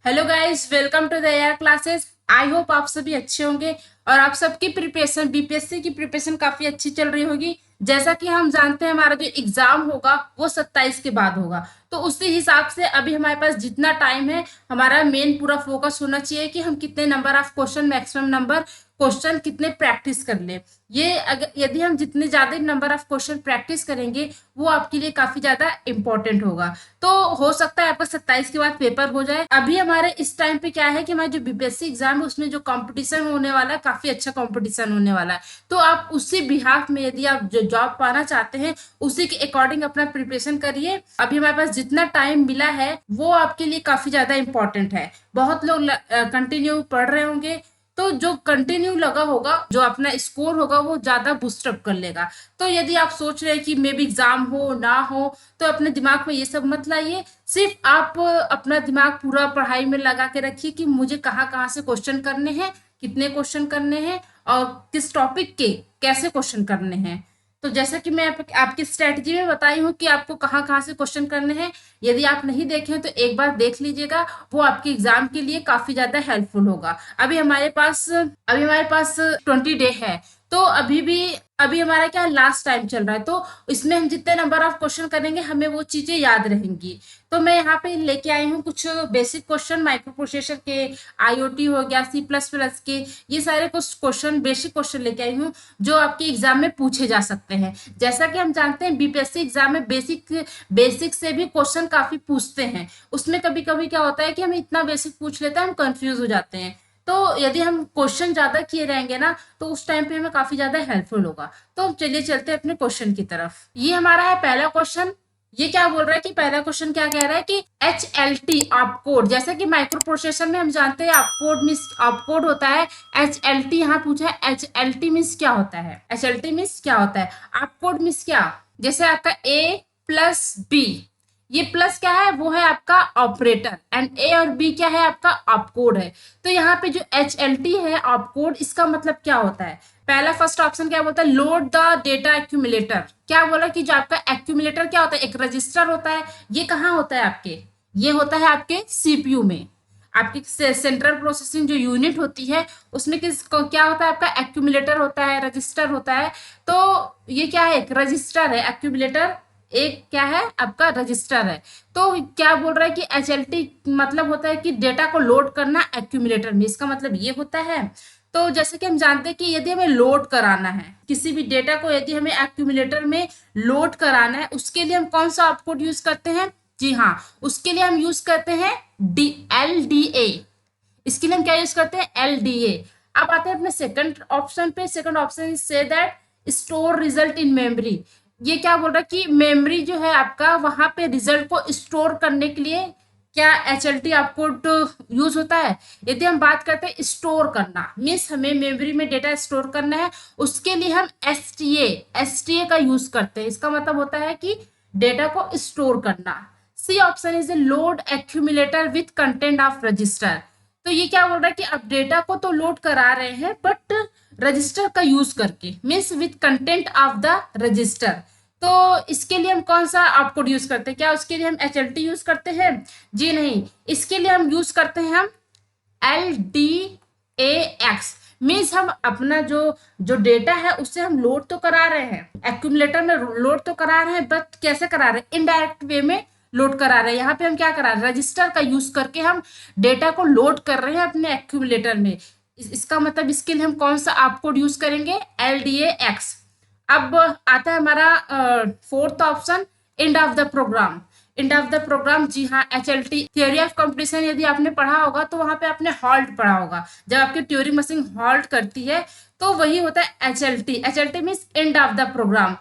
Hello guys, welcome to the air classes. I hope आप सभी अच्छे होंगे और आप सबकी प्रिपरेशन बीपीएससी की प्रिपरेशन काफी अच्छी चल रही होगी। जैसा कि हम जानते हैं हमारा जो एग्जाम होगा वो 27 के बाद होगा, तो उसी हिसाब से अभी हमारे पास जितना टाइम है हमारा मेन पूरा फोकस होना चाहिए कि हम कितने number of question, maximum number question कितने प्रैक्टिस कर ले। ये अगर यदि हम जितने ज्यादा नंबर ऑफ क्वेश्चन प्रैक्टिस करेंगे वो आपके लिए काफी ज्यादा इंपॉर्टेंट होगा। तो हो सकता है आपका 27 के बाद पेपर हो जाए। अभी हमारे इस टाइम पे क्या है कि हमारा जो बीपीएससी एग्जाम है उसमें जो कंपटीशन होने वाला है काफी अच्छा कंपटीशन होने वाला है। तो आप उसी बिहाफ में यदि आप जो जॉब पाना चाहते हैं उसी के अकॉर्डिंग अपना प्रिपरेशन करिए। अभी हमारे पास जितना टाइम मिला है वो आपके लिए काफी ज्यादा इंपॉर्टेंट है। बहुत लोग कंटिन्यू पढ़ रहे होंगे, तो जो कंटिन्यू लगा होगा जो अपना स्कोर होगा वो ज्यादा बूस्टअप कर लेगा। तो यदि आप सोच रहे हैं कि मे बी एग्जाम हो ना हो तो अपने दिमाग में ये सब मत लाइए। सिर्फ आप अपना दिमाग पूरा पढ़ाई में लगा के रखिए कि मुझे कहाँ कहाँ से क्वेश्चन करने हैं, कितने क्वेश्चन करने हैं और किस टॉपिक के कैसे क्वेश्चन करने हैं। तो जैसा कि मैं आपकी स्ट्रेटजी में बताई हूँ कि आपको कहाँ कहाँ से क्वेश्चन करने हैं, यदि आप नहीं देखे हैं तो एक बार देख लीजिएगा। वो आपके एग्जाम के लिए काफी ज्यादा हेल्पफुल होगा। अभी हमारे पास 20 डे है। तो अभी हमारा क्या लास्ट टाइम चल रहा है, तो इसमें हम जितने नंबर ऑफ क्वेश्चन करेंगे हमें वो चीजें याद रहेंगी। तो मैं यहाँ पे लेके आई हूँ कुछ बेसिक क्वेश्चन माइक्रो प्रोसेसर के, आईओटी हो गया, C++ के, ये सारे कुछ क्वेश्चन बेसिक क्वेश्चन लेके आई हूँ जो आपके एग्जाम में पूछे जा सकते हैं। जैसा कि हम जानते हैं बीपीएससी एग्जाम में बेसिक से भी क्वेश्चन काफी पूछते हैं। उसमें कभी कभी क्या होता है कि हमें इतना बेसिक पूछ लेता है हम कंफ्यूज हो जाते हैं। तो यदि हम क्वेश्चन ज्यादा किए रहेंगे ना तो उस टाइम पे हमें काफी ज्यादा हेल्पफुल होगा। तो चलिए चलते हैं अपने क्वेश्चन की तरफ। ये हमारा है पहला क्वेश्चन। ये क्या बोल रहा है कि पहला क्वेश्चन क्या कह रहा है कि HLT ऑपकोड, जैसे कि माइक्रो प्रोसेसर में हम जानते हैं ऑपकोड होता है। HLT यहाँ पूछा है, HLT मीन्स क्या होता है, HLT मीन्स क्या होता है, ऑपकोड मीन्स क्या। जैसे आपका A+B, ये प्लस क्या है, वो है आपका ऑपरेटर, एंड ए और बी क्या है, आपका ऑपकोड है। तो यहाँ पे जो HLT है ऑपकोड, इसका मतलब क्या होता है। पहला फर्स्ट ऑप्शन क्या बोलता है, लोड द डेटा एक्यूमुलेटर। क्या बोला कि जो आपका एक्यूमुलेटर क्या होता है, एक रजिस्टर होता है। ये कहाँ होता है आपके, ये होता है आपके सीपीयू में। आपकी सेंट्रल प्रोसेसिंग जो यूनिट होती है उसमें क्या होता है, आपका एक्यूमुलेटर होता है, रजिस्टर होता है। तो ये क्या है, एक रजिस्टर है एक्यूमुलेटर, एक क्या है आपका रजिस्टर है। तो क्या बोल रहा है कि HLT मतलब होता है कि डेटा को लोड करना एक्यूमुलेटर में, इसका मतलब ये होता है। तो जैसे कि हम जानते हैं कि यदि हमें लोड कराना है किसी भी डेटा को, यदि हमें एक्यूमुलेटर में लोड कराना है, उसके लिए हम कौन सा ऑपकोड यूज करते हैं। जी हाँ, उसके लिए हम यूज करते हैं LDA। इसके लिए हम क्या यूज करते हैं, LDA। अब आते हैं अपने सेकंड ऑप्शन पे। Second option is say that store result in memory. ये क्या बोल रहा है कि मेमोरी जो है आपका, वहां पे रिजल्ट को स्टोर करने के लिए क्या HLT आउटपुट यूज होता है। यदि हम बात करते हैं स्टोर करना, मीन्स हमें मेमोरी में डेटा स्टोर करना है, उसके लिए हम STA का यूज करते हैं। इसका मतलब होता है कि डेटा को स्टोर करना। C option is a load accumulator with content of register. तो ये क्या बोल रहा है कि आप डेटा को तो लोड करा रहे हैं बट रजिस्टर का यूज करके, means with content of the register. तो इसके लिए हम कौन सा आउटपुट यूज करते हैं, क्या उसके लिए हम HLT यूज करते हैं। जी नहीं, इसके लिए हम यूज करते हैं हम LDAX। मीन्स हम अपना जो जो डेटा है उससे हम लोड तो करा रहे हैं, एक्यूमुलेटर में लोड तो करा रहे हैं, बट कैसे करा रहे हैं, इनडायरेक्ट वे में लोड करा रहे हैं। यहाँ पे हम क्या करा रहे हैं, रजिस्टर का यूज करके हम डेटा को लोड कर रहे हैं अपने एक्यूमुलेटर में। इसका मतलब इसके लिए हम कौन सा आपकोड यूज करेंगे, LDAX। अब आता है हमारा fourth option, end of the program. End of the program, जी हाँ, HLT थ्योरी ऑफ कंपटीशन यदि आपने पढ़ा होगा तो वहां पे आपने हॉल्ट पढ़ा होगा। जब आपकी ट्यूरिंग मशीन हॉल्ट करती है तो वही होता है HLT means end of the program.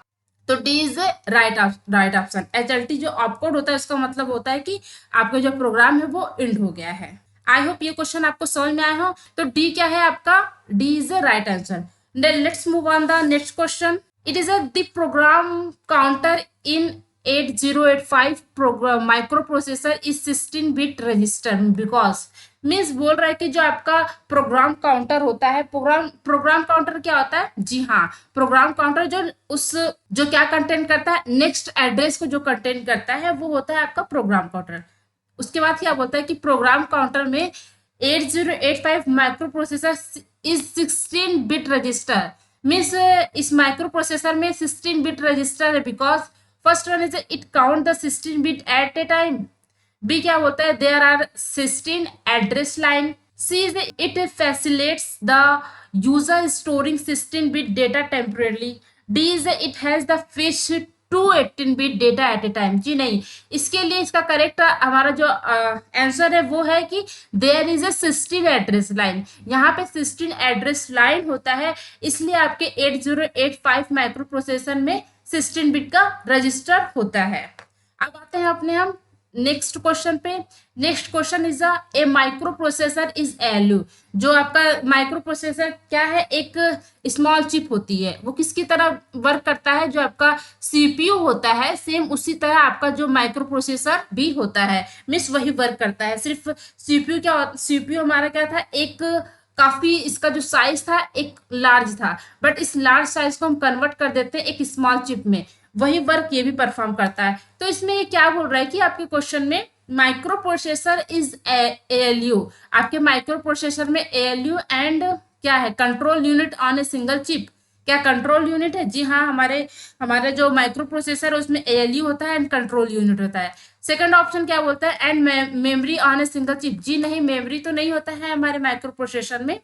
तो D is right option. HLT जो ऑपकोड होता है उसका मतलब होता है कि आपका जो प्रोग्राम है वो एंड हो गया है। आई होप ये क्वेश्चन आपको समझ में आया हो। तो डी क्या है आपका, D is the right answer. Let's move on the next question. It is the program counter in 8085 program microprocessor is 16-bit register because means बोल रहा है कि जो आपका प्रोग्राम काउंटर होता है, प्रोग्राम काउंटर क्या होता है, जी हाँ, प्रोग्राम काउंटर जो क्या कंटेंट करता है, नेक्स्ट एड्रेस को जो कंटेंट करता है वो होता है आपका प्रोग्राम काउंटर। उसके बाद क्या बोलता है कि प्रोग्राम काउंटर में 8085 microprocessor is 16 bit register, means इस माइक्रो प्रोसेसर में 16 बिट रजिस्टर है, because first one is it count the 16 bit at a time. B क्या बोलता है, there are 16 address line. C is it facilitates the user storing 16 bit data temporarily. D is it has the fetch to 18 bit data at a time. जी नहीं, इसके लिए इसका correct हमारा जो आंसर है वो है कि there is a 16 address line. यहाँ पे 16 एड्रेस लाइन होता है, इसलिए आपके 8085 माइक्रो प्रोसेसर में 16 बिट का रजिस्टर होता है। अब आते हैं अपने हम नेक्स्ट क्वेश्चन पे। Next question is a microprocessor is ALU. जो आपका माइक्रो प्रोसेसर क्या है, एक स्मॉल चिप होती है, वो किसकी तरह वर्क करता है, जो आपका सीपीयू होता है सेम उसी तरह आपका जो माइक्रो प्रोसेसर भी होता है, मीन्स वही वर्क करता है। सिर्फ सीपीयू हमारा क्या था, एक काफी इसका जो साइज था एक लार्ज था, बट इस लार्ज साइज को हम कन्वर्ट कर देते हैं एक स्मॉल चिप में, वही वर्क ये भी परफॉर्म करता है। तो इसमें ये क्या बोल रहा है कि आपके क्वेश्चन में माइक्रो प्रोसेसर इज एएलयू, आपके माइक्रो प्रोसेसर में एएलयू एंड क्या है, control unit on a single chip. क्या कंट्रोल यूनिट है? जी हाँ, हमारे जो माइक्रो प्रोसेसर है उसमें एएलयू होता है एंड कंट्रोल यूनिट होता है। सेकंड ऑप्शन क्या बोलता है, and memory on a single chip. जी नहीं, मेमोरी तो नहीं होता है हमारे माइक्रो प्रोसेसर में।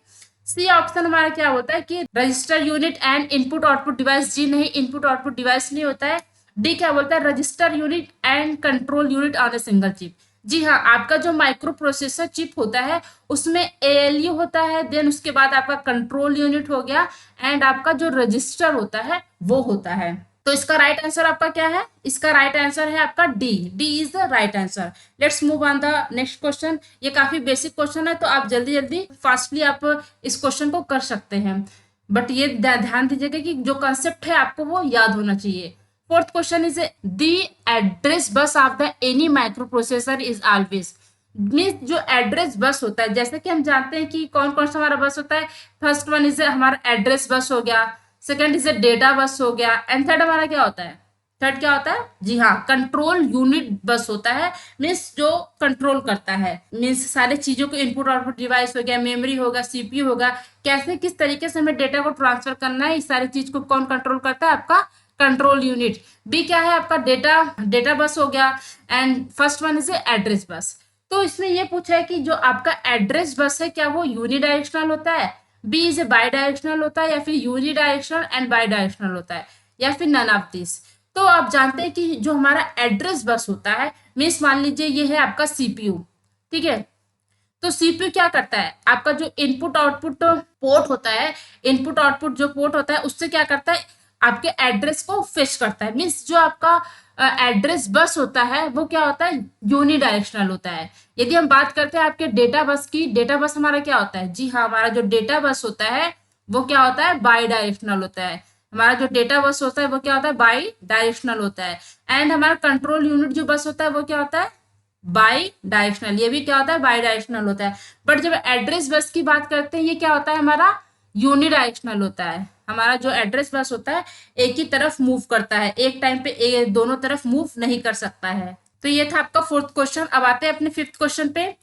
सी ऑप्शन हमारा क्या होता है कि register unit and input output device. जी नहीं, इनपुट आउटपुट डिवाइस नहीं होता है। डी क्या बोलता है, register unit and control unit on a single chip. जी हाँ, आपका जो माइक्रो प्रोसेसर चिप होता है उसमें एएलयू होता है, देन उसके बाद आपका कंट्रोल यूनिट हो गया एंड आपका जो रजिस्टर होता है वो होता है। तो इसका राइट आंसर आपका क्या है, इसका राइट आंसर है आपका D. D is the right answer. Let's move on the next question. ये काफी बेसिक क्वेश्चन है, तो आप जल्दी जल्दी फास्टली आप इस क्वेश्चन को कर सकते हैं, बट ये ध्यान दीजिएगा कि जो कंसेप्ट है आपको वो याद होना चाहिए। Fourth question is the address bus of the any micro processor is always. Means जो एड्रेस बस होता है, जैसे कि हम जानते हैं कि कौन कौन सा हमारा बस होता है। फर्स्ट वन इज हमारा एड्रेस बस हो गया, सेकंड इज डेटा बस हो गया, एंड थर्ड हमारा क्या होता है, थर्ड क्या होता है, जी हाँ, कंट्रोल यूनिट बस होता है। मीन्स जो कंट्रोल करता है, मीन्स सारे चीजों को, इनपुट आउटपुट डिवाइस हो गया, मेमोरी होगा, सीपीयू होगा, कैसे किस तरीके से हमें डेटा को ट्रांसफर करना है, इस सारी चीज को कौन कंट्रोल करता है, आपका कंट्रोल यूनिट। बी क्या है आपका, डेटा बस हो गया, and first one is address bus. तो इसमें ये पूछा है कि जो आपका एड्रेस बस है क्या वो यूनिडायरेक्शनल होता है, बी इज बाई डायरेक्शनल होता है, या फिर यूनिडायरेक्शनल एंड बाई डायरेक्शनल होता है, या फिर नन ऑफ दिस। तो आप जानते हैं कि जो हमारा एड्रेस बस होता है, मीन्स मान लीजिए ये है आपका सीपीयू, ठीक है। तो सीपीयू क्या करता है, आपका जो इनपुट आउटपुट पोर्ट होता है, इनपुट आउटपुट जो पोर्ट होता है उससे क्या करता है, आपके एड्रेस को फेच करता है। मीन्स जो आपका एड्रेस बस होता है वो क्या होता है, यूनिडायरेक्शनल होता है। यदि हम बात करते हैं आपके डेटा बस की, डेटा बस हमारा क्या होता है, जी हाँ, हमारा जो डेटा बस होता है वो क्या होता है, बाई डायरेक्शनल होता है। हमारा जो डेटा बस होता है वो क्या होता है, बाई डायरेक्शनल होता है। एंड हमारा कंट्रोल यूनिट जो बस होता है वो क्या होता है, बाई डायरेक्शनल। ये भी क्या होता है, बाई डायरेक्शनल होता है। बट जब एड्रेस बस की बात करते हैं, ये क्या होता है, हमारा यूनिडायरेक्शनल होता है। हमारा जो एड्रेस बस होता है एक ही तरफ मूव करता है, एक टाइम पे दोनों तरफ मूव नहीं कर सकता है। तो ये था आपका फोर्थ क्वेश्चन। अब आते हैं अपने फिफ्थ क्वेश्चन पे।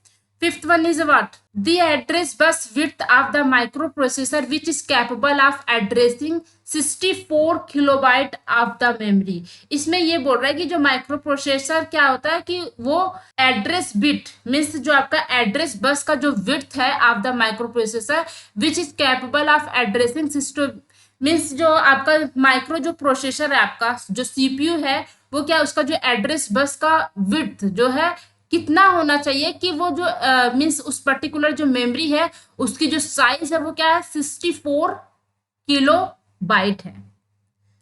Fifth one is what? The address bus width of the microprocessor which is capable of addressing 64 kilobyte of the memory। इसमें ये बोल रहा है कि जो माइक्रो प्रोसेसर क्या होता है कि वो एड्रेस बिट मीन्स जो आपका एड्रेस बस का जो विड्थ है of the micro processor which is capable of addressing system. Means जो आपका माइक्रो जो प्रोसेसर है, आपका जो सीपीयू है वो क्या, उसका जो एड्रेस बस का विड्थ जो है कितना होना चाहिए कि वो जो मीन्स उस पर्टिकुलर जो मेमोरी है उसकी जो साइज है वो क्या है, 64 किलो बाइट है।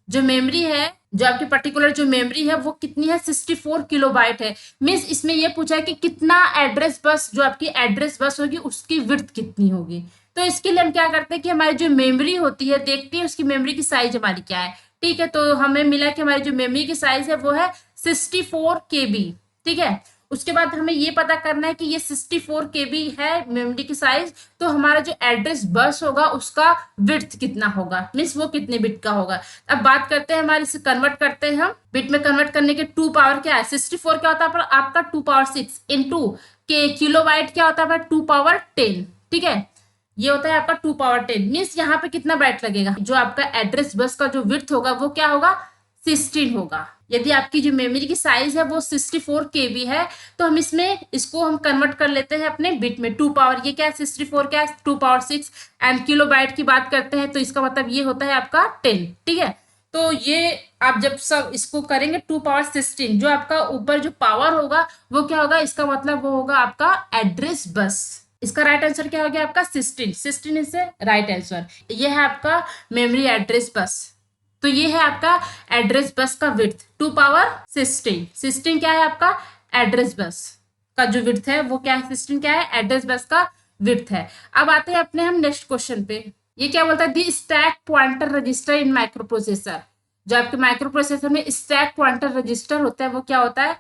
जो मेमोरी है, जो आपकी पर्टिकुलर जो मेमोरी है वो कितनी है, 64 किलो बाइट है। मीन्स इसमें ये पूछा है कि कितना एड्रेस बस, जो आपकी एड्रेस बस होगी उसकी विड्थ कितनी होगी। तो इसके लिए हम क्या करते हैं कि हमारी जो मेमोरी होती है, देखते हैं उसकी मेमोरी की साइज हमारी क्या है, ठीक है। तो हमें मिला कि हमारी जो मेमोरी की साइज है वो है 64 KB, ठीक है। उसके बाद हमें ये पता करना है कि ये 64 KB है मेमोरी की साइज, तो हमारा जो एड्रेस बस होगा उसका विड्थ कितना होगा, मीन्स वो कितने बिट का होगा। अब बात करते हैं हमारे, इसे कन्वर्ट करते हैं हम बिट में। कन्वर्ट करने के 2 पावर क्या है, 64 क्या होता है आपका 2 पावर 6 इंटू के किलो बाइट क्या होता है 2 पावर 10, ठीक है। ये होता है आपका 2 पावर 10, मीन्स यहाँ पे कितना बाइट लगेगा, जो आपका एड्रेस बस का जो विड्थ होगा वो क्या होगा 16 होगा। यदि आपकी जो मेमोरी की साइज है वो 64 KB है, तो हम इसको हम कन्वर्ट कर लेते हैं अपने बिट में। 2 पावर, ये क्या है 64 क्या है 2 पावर 6 एंड किलो बाइट की बात करते हैं तो इसका मतलब ये होता है आपका 10, ठीक है। तो ये आप जब सब इसको करेंगे 2 पावर 16, जो आपका ऊपर जो पावर होगा वो क्या होगा, इसका मतलब वो होगा आपका एड्रेस बस। इसका राइट आंसर क्या हो गया आपका 16, 16 इज राइट आंसर। ये है आपका मेमोरी एड्रेस बस। तो ये है आपका एड्रेस बस का विड्थ 2 पावर 16, 16 क्या है आपका एड्रेस बस का जो विड्थ है वो क्या है, 16 क्या है एड्रेस बस का विड्थ है। अब आते हैं अपने हम नेक्स्ट क्वेश्चन पे। ये क्या बोलता है, the stack pointer register in microprocessor. जो आपके माइक्रो प्रोसेसर में स्टैक पॉइंटर रजिस्टर होता है वो क्या होता है,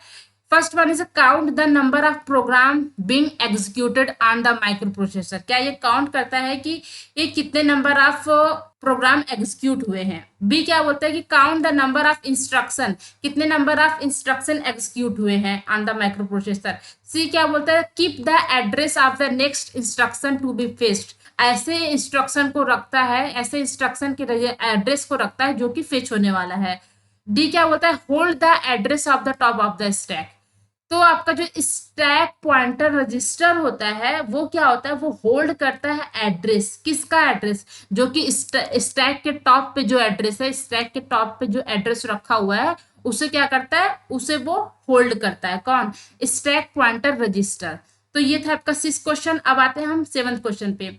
first one is count the number of program being executed on the microprocessor. क्या ये काउंट करता है कि ये कितने नंबर ऑफ प्रोग्राम एग्जीक्यूट हुए हैं। बी क्या बोलता है कि count the number of instruction, कितने नंबर ऑफ इंस्ट्रक्शन एग्जीक्यूट हुए हैं on the microprocessor. C क्या बोलता है keep the address of the next instruction to be fetched, ऐसे इंस्ट्रक्शन को रखता है, ऐसे इंस्ट्रक्शन के एड्रेस को रखता है जो कि फेच होने वाला है। डी क्या बोलता है hold the address of the top of the stack. तो आपका जो स्टैक पॉइंटर रजिस्टर होता है वो क्या होता है, वो होल्ड करता है एड्रेस, किसका एड्रेस, जो कि स्टैक के टॉप पे जो एड्रेस है, स्टैक के टॉप पे जो एड्रेस रखा हुआ है उसे क्या करता है, उसे वो होल्ड करता है। कौन, स्टैक पॉइंटर रजिस्टर। तो ये था आपका 6 क्वेश्चन। अब आते हैं हम 7th क्वेश्चन पे।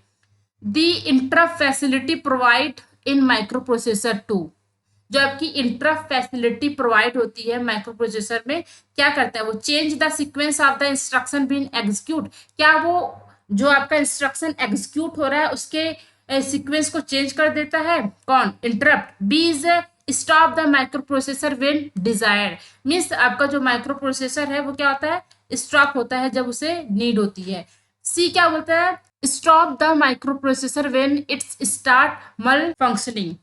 The interrupt facility provide in microprocessor 2। जो आपकी इंटरप्ट फैसिलिटी प्रोवाइड होती है माइक्रो प्रोसेसर में, क्या करता है वो change the sequence of the instruction being execute. क्या वो जो आपका इंस्ट्रक्शन एग्जीक्यूट हो रहा है उसके सीक्वेंस को चेंज कर देता है, कौन, interrupt. B is stop the microprocessor when desired, means आपका जो माइक्रो प्रोसेसर है वो क्या होता है स्टॉप होता है जब उसे नीड होती है। सी क्या बोलता है stop the microprocessor when it's start मल फंक्शनिंग।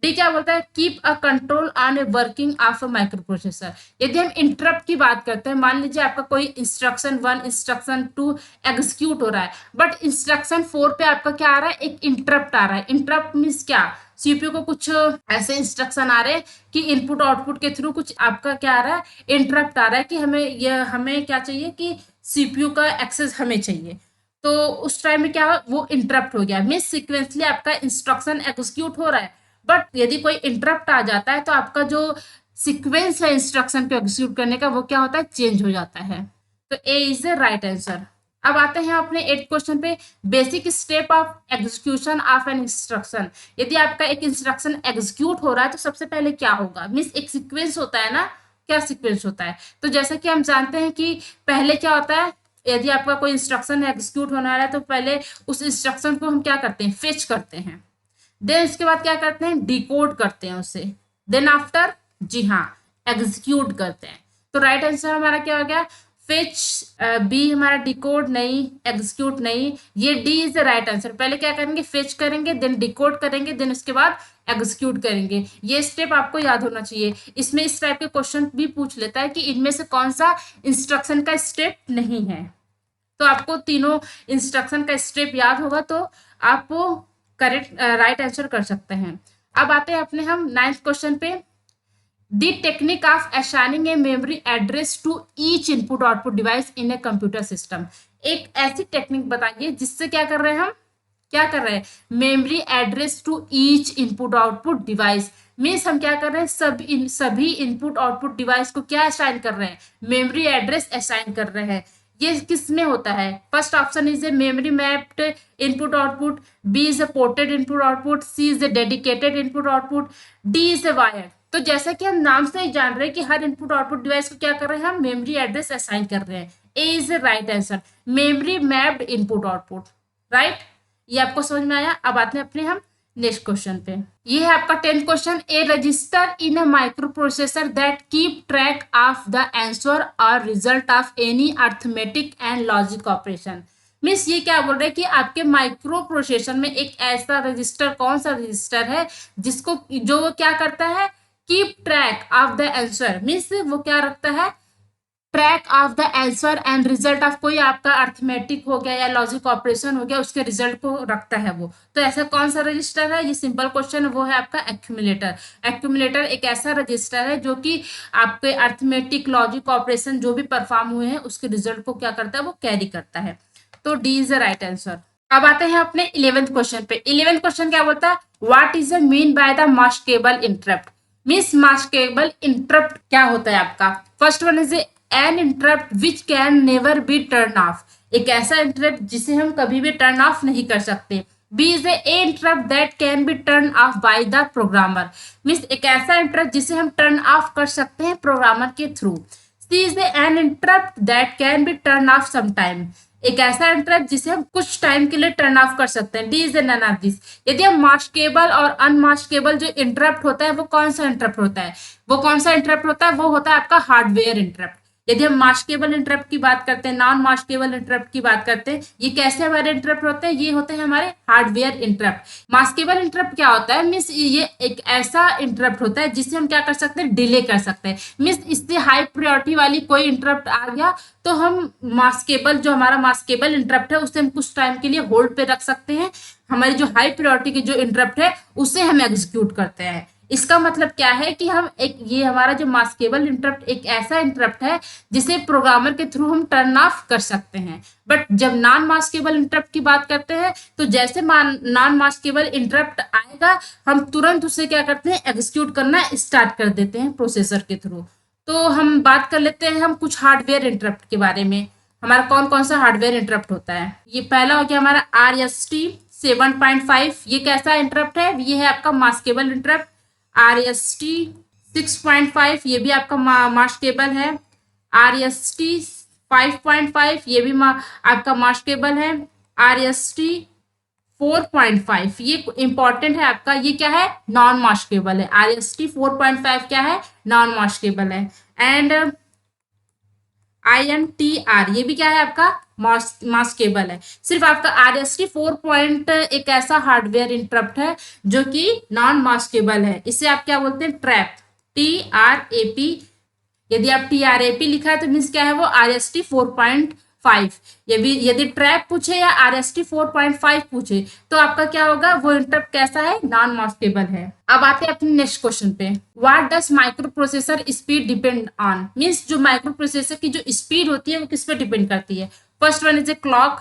डी क्या बोलता है keep a control on a working of a micro processor. यदि हम इंटरप्ट की बात करते हैं, मान लीजिए आपका कोई इंस्ट्रक्शन 1 इंस्ट्रक्शन 2 एग्जीक्यूट हो रहा है, बट इंस्ट्रक्शन 4 पे आपका क्या आ रहा है, एक इंटरप्ट आ रहा है। इंटरप्ट मीन्स क्या, सीपीयू को कुछ ऐसे इंस्ट्रक्शन आ रहे हैं कि इनपुट आउटपुट के थ्रू कुछ आपका क्या आ रहा है, इंटरप्ट आ रहा है कि हमें क्या चाहिए कि सीपीयू का एक्सेस हमें चाहिए। तो उस टाइम में क्या वो इंटरप्ट हो गया, मीन्स सिक्वेंसली आपका इंस्ट्रक्शन एग्जीक्यूट हो रहा है, बट यदि कोई इंटरप्ट आ जाता है तो आपका जो सीक्वेंस है इंस्ट्रक्शन को एग्जीक्यूट करने का वो क्या होता है, चेंज हो जाता है। तो ए इज द राइट आंसर। अब आते हैं अपने 8th क्वेश्चन पे। Basic step of execution of an instruction. यदि आपका एक इंस्ट्रक्शन एग्जीक्यूट हो रहा है तो सबसे पहले क्या होगा, मीन्स एक सीक्वेंस होता है ना, क्या सीक्वेंस होता है। तो जैसा कि हम जानते हैं कि पहले क्या होता है, यदि आपका कोई इंस्ट्रक्शन एग्जीक्यूट होने वाला है तो पहले उस इंस्ट्रक्शन को हम क्या करते हैं, फेच करते हैं। देन इसके बाद क्या करते हैं, डिकोड करते हैं उसे। देन आफ्टर, जी हाँ, एग्जीक्यूट करते हैं। तो राइट आंसर हमारा क्या हो गया, फेच। बी हमारा डिकोड नहीं, एग्जीक्यूट नहीं, ये D is the right answer. पहले क्या करेंगे, फेच करेंगे, देन डिकोड करेंगे, देन उसके बाद एग्जीक्यूट करेंगे। ये स्टेप आपको याद होना चाहिए। इसमें इस टाइप के क्वेश्चन भी पूछ लेता है कि इनमें से कौन सा इंस्ट्रक्शन का स्टेप नहीं है। तो आपको तीनों इंस्ट्रक्शन का स्टेप याद होगा तो आप करेक्ट राइट आंसर कर सकते हैं। अब आते हैं अपने हम 9th क्वेश्चन पे। The technique of assigning a memory address to each input output device in a computer system. एक ऐसी टेक्निक बताइए जिससे क्या कर रहे हैं हम, क्या कर रहे हैं, memory address to each input output device. Means हम क्या कर रहे हैं, सभी इनपुट आउटपुट डिवाइस को क्या असाइन कर रहे हैं, मेमोरी एड्रेस असाइन कर रहे हैं। ये किस में होता है, first option is a memory mapped input output, B is a ported input output, C is a dedicated input output, D is a wired. तो जैसा कि हम नाम से ही जान रहे हैं कि हर इनपुट आउटपुट डिवाइस को क्या कर रहे हैं, हम मेमोरी एड्रेस असाइन कर रहे हैं। A is a right answer, memory mapped input output, right. ये आपको समझ में आया। अब आते हैं अपने हम नेक्स्ट क्वेश्चन पे, ये है आपका 10th question. A register in a microprocessor that keep track of the answer और result of any arithmetic and logic operation. Means ये क्या बोल रहे हैं कि आपके माइक्रो प्रोसेसर में एक ऐसा रजिस्टर, कौन सा रजिस्टर है जिसको, जो वो क्या करता है, keep track of the answer, means वो क्या रखता है, track of the answer and result of, कोई आपका अर्थमेटिक हो गया या लॉजिक ऑपरेशन हो गया, उसके रिजल्ट को रखता है वो। तो ऐसा कौन सा रजिस्टर है, ये सिंपल क्वेश्चन है, वो है आपका एक्यूमुलेटर। एक्यूमुलेटर एक ऐसा रजिस्टर है जो कि आपके अर्थमेटिक लॉजिक ऑपरेशन जो भी परफॉर्म हुए हैं उसके रिजल्ट को क्या करता है, वो कैरी करता है। तो D is the right answer. अब आते हैं अपने 11th क्वेश्चन पे। 11th क्वेश्चन क्या बोलता है, what is the mean by the maskable interrupt. Means maskable interrupt क्या होता है आपका। First one is an interrupt which can never be turn of, एक ऐसा इंटरप्ट जिसे हम कभी भी टर्न ऑफ नहीं कर सकते। B is a interrupt that can be turn off by the programmer, means एक ऐसा इंटरप्ट जिसे हम टर्न ऑफ कर सकते हैं प्रोग्रामर के through. C is an interrupt that can be turn off sometime, एक ऐसा इंटरप्ट जिसे हम कुछ टाइम के लिए टर्न ऑफ कर सकते हैं। D is none of this. यदि हम मास्केबल और अनमास्केबल जो इंटरप्ट होता है वो कौन सा इंटरप्ट होता है, वो कौन सा इंटरप्ट होता है, वो होता है आपका हार्डवेयर इंटरप्ट। यदि हम मास्केबल इंटरप्ट की बात करते हैं, नॉन मास्केबल इंटरप्ट की बात करते हैं, ये कैसे हमारे इंटरप्ट होते हैं, ये होते हैं हमारे हार्डवेयर इंटरप्ट। मास्केबल इंटरप्ट क्या होता है, मीन्स ये एक ऐसा इंटरप्ट होता है जिससे हम क्या कर सकते हैं, डिले कर सकते हैं। मीन्स इससे हाई प्रायोरिटी वाली कोई इंटरप्ट आ गया तो हम मास्केबल, जो हमारा मास्केबल इंटरप्ट है उसे हम कुछ टाइम के लिए होल्ड पे रख सकते हैं। हमारी जो हाई प्रायोरिटी की जो इंटरप्ट है उसे हम एग्जीक्यूट करते हैं। इसका मतलब क्या है कि हम एक, ये हमारा जो मास्केबल इंटरप्ट एक ऐसा इंटरप्ट है जिसे प्रोग्रामर के थ्रू हम टर्न ऑफ कर सकते हैं। बट जब नॉन मास्केबल इंटरप्ट की बात करते हैं तो जैसे नॉन मास्केबल इंटरप्ट आएगा हम तुरंत उसे क्या करते हैं, एग्जीक्यूट करना स्टार्ट कर देते हैं प्रोसेसर के थ्रू। तो हम बात कर लेते हैं हम कुछ हार्डवेयर इंटरप्ट के बारे में। हमारा कौन कौन सा हार्डवेयर इंटरप्ट होता है। ये पहला हो गया हमारा RST 7.5, ये कैसा इंटरप्ट है, ये है आपका मास्केबल इंटरप्ट। RST 6.5 ये भी आपका मास्केबल है। RST 5.5 ये भी आपका मास्केबल है। RST 4.5 ये इंपॉर्टेंट है आपका, ये क्या है, नॉन मास्केबल है। RST 4.5 क्या है, नॉन मास्केबल है। एंड INTR ये भी क्या है आपका, मास्केबल है। सिर्फ आपका RST 4 एक ऐसा हार्डवेयर इंटरप्ट है जो कि नॉन मास्केबल है, इसे आप क्या बोलते हैं, ट्रैप, TRAP। यदि आप TRAP लिखा है तो मीन्स क्या है, वो RST 4.5। यदि ट्रैप पूछे या RST 4.5 पूछे तो आपका क्या होगा, वो इंटरप्ट कैसा है, नॉन मास्केबल है। अब आते हैं अपने नेक्स्ट क्वेश्चन पे। What does micro processor speed depend on, means जो माइक्रो प्रोसेसर की जो स्पीड होती है वो किस पे डिपेंड करती है। First one is a clock.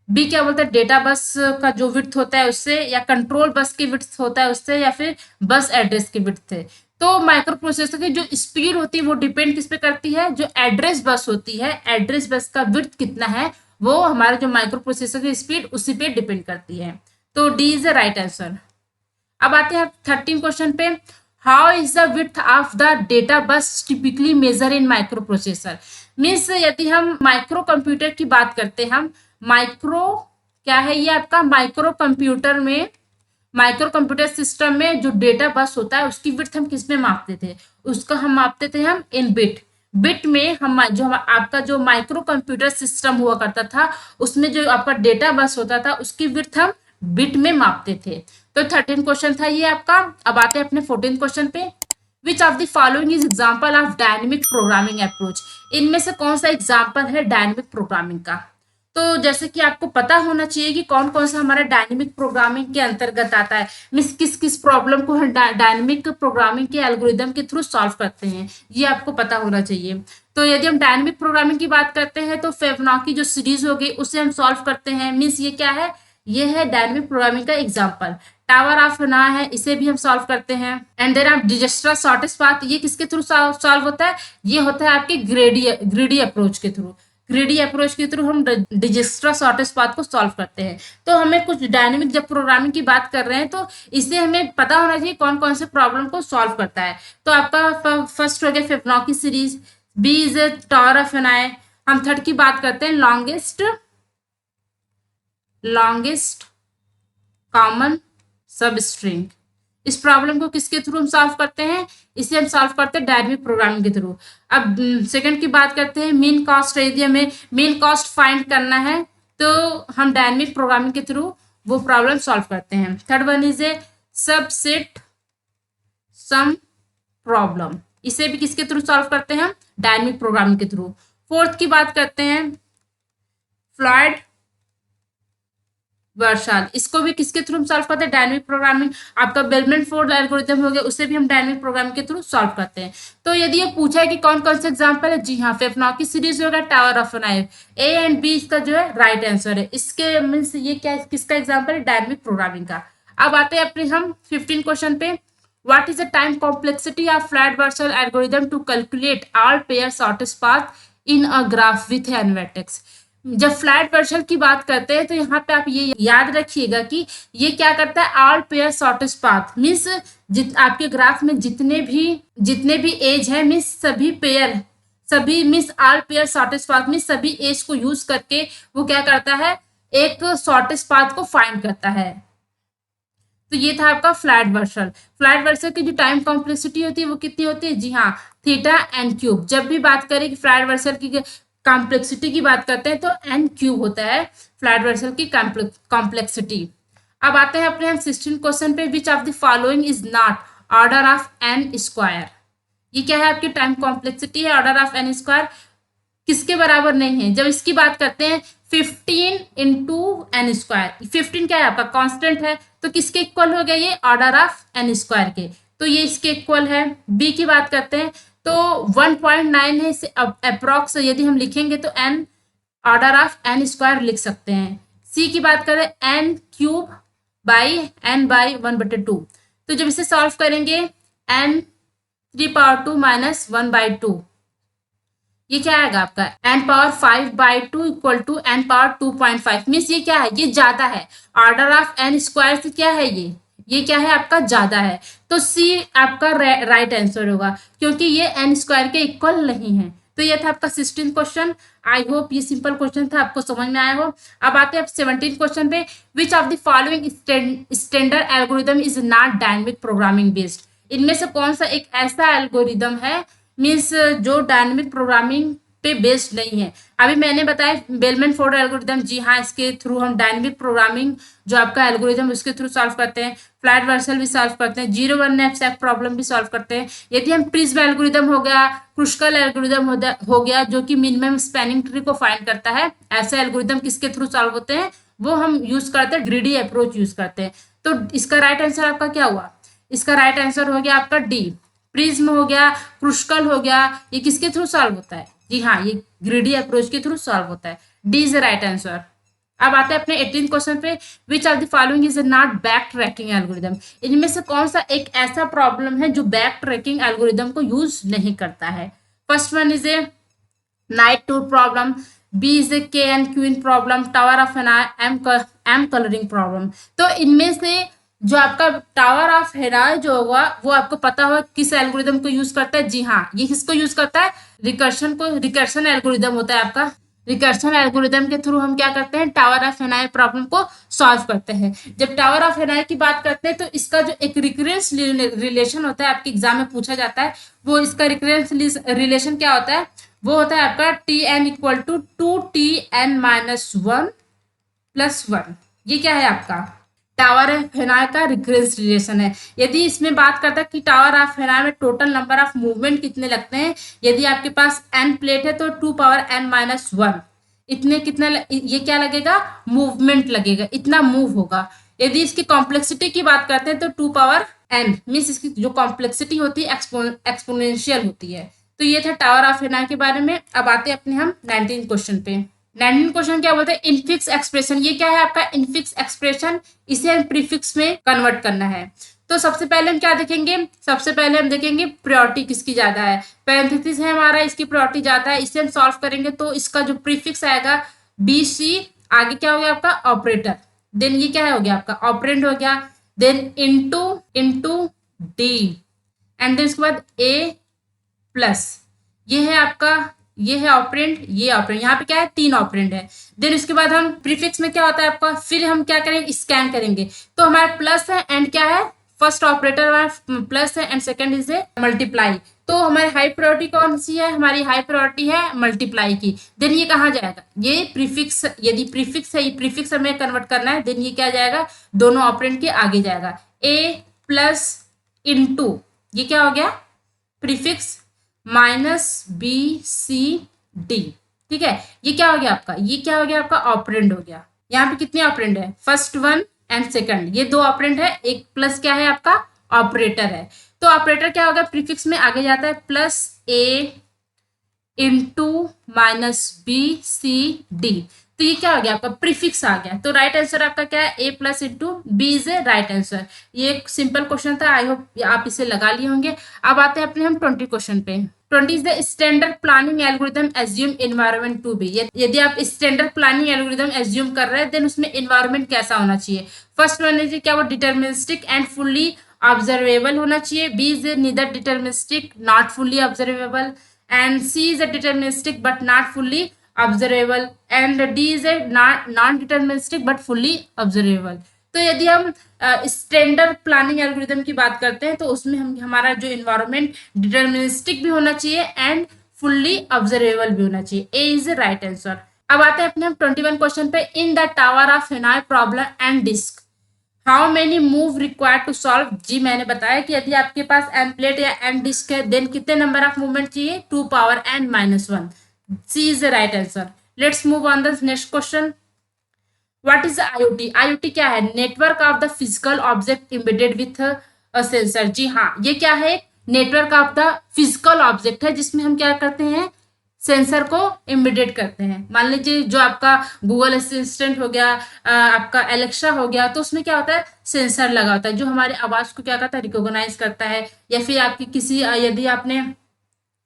B क्या बोलता है, डेटा बस का जो विड्थ होता है उससे, या कंट्रोल बस की विड्थ होता है उससे, या फिर बस एड्रेस की विड्थ से। तो माइक्रो प्रोसेसर की जो स्पीड होती है वो डिपेंड किस पे करती है, जो एड्रेस बस होती है, एड्रेस बस का विड्थ कितना है वो हमारे जो माइक्रो प्रोसेसर की स्पीड उसी पे डिपेंड करती है। तो D is the right answer. अब आते हैं 13 क्वेश्चन पे। How is the width of the data bus typically major in microprocessor. Means यदि हम माइक्रो कंप्यूटर की बात करते हैं, हम माइक्रो क्या है, ये आपका माइक्रो कंप्यूटर में, माइक्रो कंप्यूटर सिस्टम में जो डेटा बस होता है उसकी विड्थ हम किस में मापते थे, उसका हम मापते थे हम इन बिट। बिट में हम जो आपका जो माइक्रो कंप्यूटर सिस्टम हुआ करता था उसमें जो आपका डेटा बस होता था उसकी विड्थ हम बिट में मापते थे। तो 13 क्वेश्चन था ये आपका। अब आते हैं अपने 14 क्वेश्चन पे। Which of the following is example of dynamic programming approach, इनमें से कौन सा एग्जाम्पल है डायनेमिक प्रोग्रामिंग का। तो जैसे कि आपको पता होना चाहिए कि कौन कौन सा हमारा डायनेमिक प्रोग्रामिंग के अंतर्गत आता है, मीन्स किस किस प्रॉब्लम को हम डायनेमिक प्रोग्रामिंग के एल्गोरिदम के थ्रू सॉल्व करते हैं, ये आपको पता होना चाहिए। तो यदि हम डायनेमिक प्रोग्रामिंग की बात करते हैं तो फेबोनाची जो सीरीज होगी उसे हम सॉल्व करते हैं, मीन्स ये क्या है, ये है डायनेमिक प्रोग्रामिंग का एग्जाम्पल। टावर ऑफ ना है, इसे भी हम सॉल्व करते हैं। एंड देन आप डिजस्ट्रा शॉर्टेस्ट पाथ, ये किसके थ्रू सॉल्व होता है, ये होता है आपके ग्रेडी अप्रोच के थ्रू। ग्रेडी अप्रोच के थ्रू हम डिजस्ट्रा शॉर्टेस्ट पाथ को सॉल्व करते हैं। तो हमें कुछ डायनेमिक जब प्रोग्रामिंग की बात कर रहे हैं तो इसे हमें पता होना चाहिए कौन कौन से प्रॉब्लम को सॉल्व करता है। तो आपका फर्स्ट हो गया Fibonacci series, B is tower of N. हम थर्ड की बात करते हैं लॉन्गेस्ट कॉमन सब स्ट्रिंग। इस प्रॉब्लम को किसके थ्रू हम सॉल्व करते हैं? इसे हम सॉल्व करते हैं डायनेमिक प्रोग्रामिंग के थ्रू। अब सेकंड की बात करते हैं, मीन कॉस्ट। यदि हमें मीन कॉस्ट फाइंड करना है तो हम डायनेमिक प्रोग्रामिंग के थ्रू वो प्रॉब्लम सॉल्व करते हैं। Third one is a subset sum problem. इसे भी किसके थ्रू सॉल्व करते हैं? हम डायनेमिक प्रोग्रामिंग के थ्रू। फोर्थ की बात करते हैं, फ्लॉयड वर्शाल। इसको भी किसके थ्रू हम सॉल्व करते हैं? Dynamic programming. आपका बेलमैन फोर्ड एल्गोरिथम हो गया, उसे भी हम डायनेमिक प्रोग्रामिंग के थ्रू सॉल्व करते हैं। तो यदि ये पूछा है कि कौन कौन से एग्जांपल है, जी हाँ, फिबोनाची सीरीज होगा, tower of knife, A and B इसका जो है राइट आंसर है। इसके मीन्स ये क्या है, किसका एग्जाम्पल है? डायनेमिक प्रोग्रामिंग का। अब आते हैं अपने हम 15 क्वेश्चन पे। What is the time complexity of Flat-Warshall algorithm to calculate all pair shortest path in a graph with n vertex? जब फ्लैट वर्शल की बात करते हैं तो यहाँ पे आप ये याद रखिएगा कि ये क्या करता है? All pair shortest path means आपके ग्राफ में जितने भी एज है मीन्स सभी means all pair shortest path means सभी एज को यूज करके वो क्या करता है? एक शॉर्टेस्ट पाथ को फाइंड करता है। तो ये था आपका फ्लैट वर्शल। फ्लैट वर्शल की जो टाइम कॉम्प्लेक्सिटी होती है वो कितनी होती है? जी हाँ, थीटा एन क्यूब। जब भी बात करें कि फ्लैट वर्शल की कॉम्प्लेक्सिटी की बात करते हैं तो एन क्यूब होता है फ्लैट वर्शल की कॉम्प्लेक्सिटी। अब आते हैं अपने हम 16 क्वेश्चन पे। Which of the following is not order of n square? ये क्या है? आपकी टाइम कॉम्प्लेक्सिटी है, ऑर्डर ऑफ एन स्क्वायर किसके बराबर नहीं है? जब इसकी बात करते हैं 15 इंटू एन स्क्वायर, 15 क्या है? आपका कांस्टेंट है, तो किसके इक्वल हो गया? ये ऑर्डर ऑफ एन स्क्वायर के, तो ये इसके इक्वल है। बी की बात करते हैं तो 1.9 है, इसे अप्रोक्स यदि हम लिखेंगे तो n order of n square लिख सकते हैं। सी की बात करें n cube by n by 1/2, तो जब इसे सॉल्व करेंगे एन 3 पावर 2 माइनस 1/2, ये क्या आएगा आपका? n power 5/2 equal to n power 2.5। Means ये क्या है? ये ज्यादा है, ऑर्डर ऑफ n स्क्वायर से क्या है? ये क्या है आपका? ज्यादा है। तो सी आपका राइट आंसर होगा क्योंकि ये n स्क्वायर के इक्वल नहीं है। तो ये था आपका 16 क्वेश्चन। आई होप ये सिंपल क्वेश्चन था, आपको समझ में आया हो। अब आते हैं 17 क्वेश्चन पे। Which of the following standard algorithm is not dynamic programming based? इनमें से कौन सा एक ऐसा एल्गोरिदम है मीन्स जो डायनेमिक प्रोग्रामिंग पे बेस्ड नहीं है? अभी मैंने बताया बेलमैन फोर्ड एल्गोरिदम, जी हाँ, इसके थ्रू हम डायनेमिक प्रोग्रामिंग जो आपका एल्गोरिदम उसके थ्रू सॉल्व करते हैं। फ्लैट वर्शल भी सॉल्व करते हैं, 0-1 नैपसैक प्रॉब्लम भी सॉल्व करते हैं। यदि हम प्रिज्म एल्गोरिदम हो गया, क्रुस्कल एल्गोरिदम हो गया जो कि मिनिमम स्पैनिंग ट्री को फाइंड करता है, ऐसे एल्गोरिदम किसके थ्रू सॉल्व होते हैं? वो हम यूज करते हैं, ग्रीडी अप्रोच यूज करते हैं। तो इसका राइट आंसर आपका क्या हुआ? इसका राइट आंसर हो गया आपका डी। प्रिज्म हो गया, क्रुस्कल हो गया, ये किसके थ्रू सॉल्व होता है? जी हाँ, ये ग्रीडी अप्रोच के थ्रू सॉल्व होता है। D is the right answer. अब आते हैं अपने 18 क्वेश्चन पे। Which of the following is not backtracking algorithm? इनमें से कौन सा एक ऐसा प्रॉब्लम है जो बैक ट्रैकिंग एल्गोरिदम को यूज नहीं करता है? First one is a knight tour problem, B is a K and queen problem, tower of M colouring problem. तो इनमें से जो आपका टावर ऑफ हेराय जो होगा वो आपको पता होगा किस एल्गोरिदम को यूज करता है? जी हाँ, ये किसको यूज करता है? रिकर्शन एल्गोरिदम होता है आपका। रिकर्शन एल्गोरिदम के थ्रू हम क्या करते हैं? टावर ऑफ हेराय प्रॉब्लम को सॉल्व करते हैं। जब टावर ऑफ हेराय की बात करते हैं तो इसका जो एक रिकरेंस रिलेशन होता है, आपके एग्जाम में पूछा जाता है, वो इसका रिकरेंस रिलेशन क्या होता है? वो होता है आपका Tn इक्वल टू 2Tn-1 + 1। ये क्या है आपका? टावर ऑफ हेराय का रिकरेंस रिलेशन है। यदि इसमें बात करता है कि टावर ऑफ हेराय में टोटल नंबर ऑफ मूवमेंट कितने लगते हैं, यदि आपके पास n प्लेट है तो 2 पावर n-1 इतने कितना ये क्या लगेगा? मूवमेंट लगेगा, इतना मूव होगा। यदि इसकी कॉम्प्लेक्सिटी की बात करते हैं तो 2 पावर n मीन्स इसकी जो कॉम्प्लेक्सिटी होती है एक्सपोनेंशियल होती है। तो ये था टावर ऑफ हेराय के बारे में। अब आते हैं अपने हम 19 क्वेश्चन पे। 19 क्वेश्चन क्या बोलते हैं? Infix expression. ये क्या है आपका? इनफिक्स एक्सप्रेशन, इसे हम प्रीफिक्स में कन्वर्ट करना है। तो सबसे पहले हम क्या देखेंगे? सबसे पहले हम देखेंगे प्रायोरिटी किसकी ज्यादा है। पैरेंथेसिस है हमारा, इसकी प्रायोरिटी ज्यादा है, इसे हम सॉल्व करेंगे तो इसका जो प्रीफिक्स आएगा BC, आगे क्या हो गया आपका? ऑपरेटर, देन ये क्या हो गया आपका? ऑपरेंड हो गया, then into D, and then उसके बाद A+, ये है आपका ये है ऑपरेंड, ये ऑपरेंड, यहाँ पे क्या है 3 ऑपरेंड है। देन उसके बाद हम प्रीफिक्स में क्या होता है आपका, फिर हम क्या करेंगे स्कैन करेंगे, तो हमारा प्लस है एंड क्या है फर्स्ट ऑपरेटर हमारा प्लस है and second is A multiply. तो हमारी हाई प्रायोरिटी कौन सी है, हमारी हाई प्रायोरिटी है मल्टीप्लाई की। देन ये कहाँ जाएगा, ये प्रीफिक्स, यदि प्रीफिक्स है, ये प्रीफिक्स हमें कन्वर्ट करना है, देन ये क्या जाएगा दोनों ऑपरेंड के आगे जाएगा, ए प्लस इनटू ये क्या हो गया prefix minus B C D. ठीक है, ये क्या हो गया आपका, ये क्या हो गया आपका ऑपरेंड हो गया। यहाँ पे कितने ऑपरेंड है, फर्स्ट वन एंड सेकंड, ये 2 ऑपरेंड है, एक प्लस क्या है आपका ऑपरेटर है। तो ऑपरेटर क्या होगा प्रीफिक्स में आगे जाता है plus A into minus B C D. तो ये क्या हो गया आपका प्रीफिक्स आ गया। तो राइट आंसर आपका क्या है A plus into B is a right answer. ये एक सिंपल क्वेश्चन था, आई होप आप इसे लगा लिए होंगे। अब आते हैं अपने हम 20 क्वेश्चन पे। 20 is the standard planning algorithm assume environment to be. यदि आप स्टैंडर्ड प्लानिंग एल्गोरिथम एज्यूम कर रहे हैं देन उसमें एनवायरनमेंट कैसा होना चाहिए। फर्स्ट वन इज क्या वो डिटर्मिनिस्टिक एंड फुल्ली ऑब्जर्वेबल होना चाहिए, B is neither deterministic not fully observable, and C is a deterministic but not fully observable, and D is a non-deterministic but fully observable। तो यदि हम standard planning algorithm की बात करते हैं तो उसमें हम हमारा जो इन्वायरमेंट डिटर्मिनिस्टिक भी होना चाहिए एंड फुल्ली ऑब्जर्वेबल भी होना चाहिए, A is the right answer. अब आते हैं अपने हम 21 क्वेश्चन पे। In the tower of Hanoi problem and disk how many move required to solve. जी मैंने बताया कि यदि आपके पास एन प्लेट या एन डिस्क है देन कितने नंबर ऑफ मूवमेंट चाहिए 2 power n minus 1। C is the right answer. Let's move on the next question. What is IoT। IoT क्या है, network of the physical object embedded with a sensor. जी हाँ, ये क्या है network of the physical object है जिसमें हम क्या करते हैं सेंसर को एम्बेडेड करते हैं। मान लीजिए जो आपका गूगल असिस्टेंट हो गया, आपका एलेक्सा हो गया, तो उसमें क्या होता है सेंसर लगा होता है जो हमारे आवाज को क्या करता है रिकॉग्नाइज करता है। या फिर आपकी किसी यदि आपने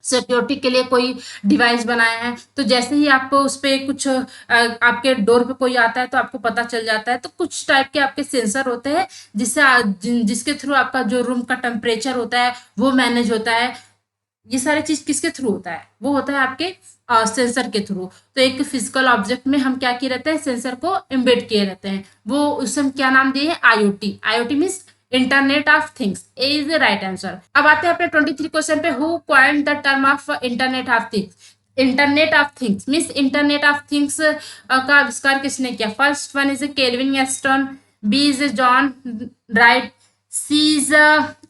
सिक्योरिटी के लिए कोई डिवाइस बनाया है तो जैसे ही आपको उस पर कुछ आपके डोर पे कोई आता है तो आपको पता चल जाता है। तो कुछ टाइप के आपके सेंसर होते हैं जिसके थ्रू आपका जो रूम का टेम्परेचर होता है वो मैनेज होता है। ये सारी चीज किसके थ्रू होता है, वो होता है आपके सेंसर के थ्रू। तो एक फिजिकल ऑब्जेक्ट में हम क्या किए रहते हैं सेंसर को एम्बेड किए रहते हैं, वो उसे हम क्या नाम दिए IoT। IoT means internet of things, A is the right answer. अब आते हैं अपने 23 क्वेश्चन पे। Who coined the term of internet of things. Internet of things means internet of things का आविष्कार किसने किया। First one is Kelvin Aston, B is John Wright, C is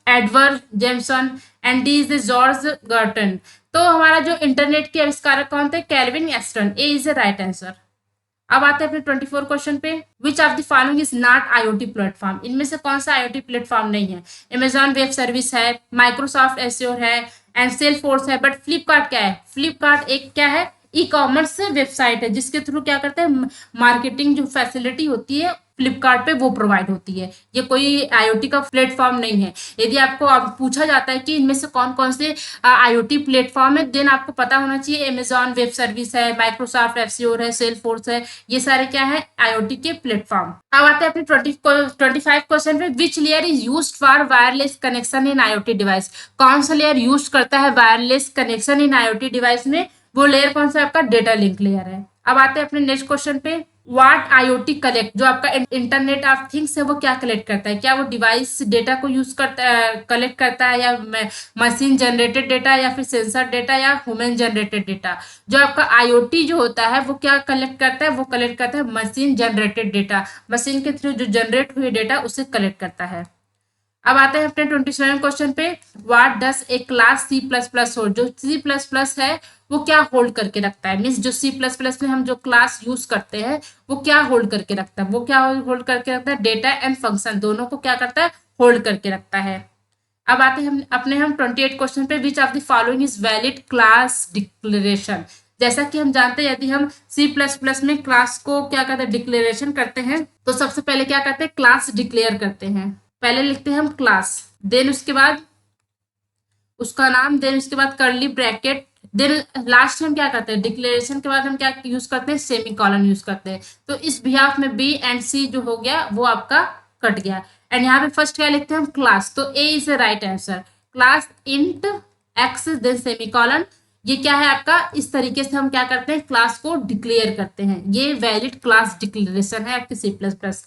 Edward Jameson and D is George Gurton. तो हमारा जो internet के आविष्कारक कौन थे Kelvin Aston, A is the right answer. अब आते हैं अपने 24 क्वेश्चन पे। Which of the following is not IoT platform. इनमें से कौन सा IoT प्लेटफॉर्म नहीं है। अमेजॉन वेब सर्विस है, माइक्रोसॉफ्ट एज्योर है एंड सेल्सफोर्स है, बट फ्लिपकार्ट क्या है, फ्लिपकार्ट एक क्या है ई-कॉमर्स वेबसाइट है जिसके थ्रू क्या करते हैं मार्केटिंग जो फैसिलिटी होती है फ्लिपकार्ट पे वो प्रोवाइड होती है। ये कोई IoT का प्लेटफॉर्म नहीं है। यदि आपको पूछा जाता है कि इनमें से कौन कौन से IoT प्लेटफॉर्म है देन आपको पता होना चाहिए अमेजॉन वेब सर्विस है, माइक्रोसॉफ्ट एज्योर है, सेल्सफोर्स है, ये सारे क्या है IoT के प्लेटफॉर्म। अब आते हैं अपने 25 क्वेश्चन पे। Which layer is used for wireless connection in IoT device. कौन सा लेयर यूज करता है wireless connection in IoT device में, वो लेयर कौन सा आपका डेटा लिंक लेयर है। अब आते हैं अपने नेक्स्ट क्वेश्चन पे। व्हाट IoT कलेक्ट, जो आपका इंटरनेट ऑफ थिंग्स है वो क्या कलेक्ट करता है, क्या वो डिवाइस डेटा को यूज करता है कलेक्ट करता है या मशीन जनरेटेड डेटा या फिर सेंसर डेटा या ह्यूमन जनरेटेड डेटा। जो आपका IoT जो होता है वो क्या कलेक्ट करता है, वो कलेक्ट करता है मशीन जनरेटेड डेटा, मशीन के थ्रू जो जनरेट हुए डेटा उसे कलेक्ट करता है। अब आते हैं अपने 27 क्वेश्चन पे। What does A class C++ हो। जो C++ है वो क्या होल्ड करके रखता है, मीन्स जो C++ में हम जो क्लास यूज करते हैं वो क्या होल्ड करके रखता है, वो क्या होल्ड करके रखता है डेटा एंड फंक्शन दोनों को क्या करता है होल्ड करके रखता है। अब आते हैं हम 28 क्वेश्चन पे। Which of the following is valid class declaration. जैसा कि हम जानते हैं यदि हम C++ में क्लास को क्या करते हैं डिक्लेरेशन करते हैं तो सबसे पहले क्या करते हैं क्लास डिक्लेयर करते हैं। पहले लिखते हैं हम क्लास, देन उसके बाद उसका नाम, देन उसके बाद कर्ली ब्रैकेट, देन लास्ट हम क्या करते हैं डिक्लेरेशन के बाद हम क्या यूज करते हैं सेमीकोलन यूज करते हैं। तो इस बिहाफ में B एंड C जो हो गया वो आपका कट गया। एंड यहाँ पे फर्स्ट क्या लिखते हैं हम क्लास, तो A is the right answer. Class int x then semicolon ये क्या है आपका, इस तरीके से हम क्या करते हैं, क्लास को डिक्लेयर करते हैं। ये वैलिड क्लास डिक्लेरेशन है आपके C++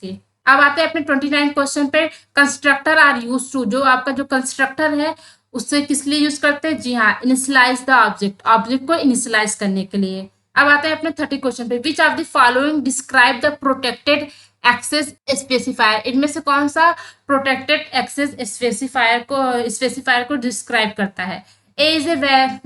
के। अब आते हैं अपने 29 क्वेश्चन पे। कंस्ट्रक्टर आर यूज टू, जो आपका जो कंस्ट्रक्टर है उससे किस लिए यूज करते हैं, जी हाँ, इनिशियलाइज द ऑब्जेक्ट, ऑब्जेक्ट को इनिशियलाइज करने के लिए। अब आते हैं अपने 30 क्वेश्चन पे। Which of the following describe the protected access specifier, इनमें से कौन सा प्रोटेक्टेड एक्सेस स्पेसिफायर को डिस्क्राइब करता है। A is a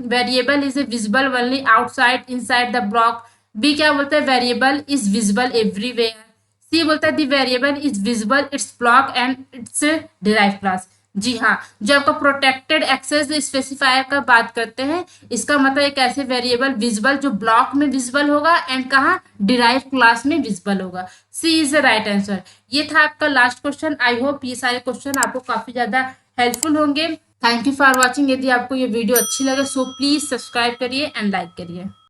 variable is a visible only outside inside the block. B क्या बोलते हैं, variable is visible everywhere. C बोलता है the variable is visible its block and its derive class. जी हाँ, जो आपका प्रोटेक्टेड एक्सेस स्पेसिफायर का बात करते हैं, इसका मतलब एक ऐसे वेरिएबल विजिबल जो ब्लॉक में विजिबल होगा एंड कहाँ, डिराइव क्लास में विजिबल होगा। सी इज द राइट आंसर। ये था आपका लास्ट क्वेश्चन। आई होप ये सारे क्वेश्चन आपको काफी ज्यादा हेल्पफुल होंगे। Thank you for watching. यदि आपको ये वीडियो अच्छी लगे सो प्लीज सब्सक्राइब करिए एंड लाइक करिए।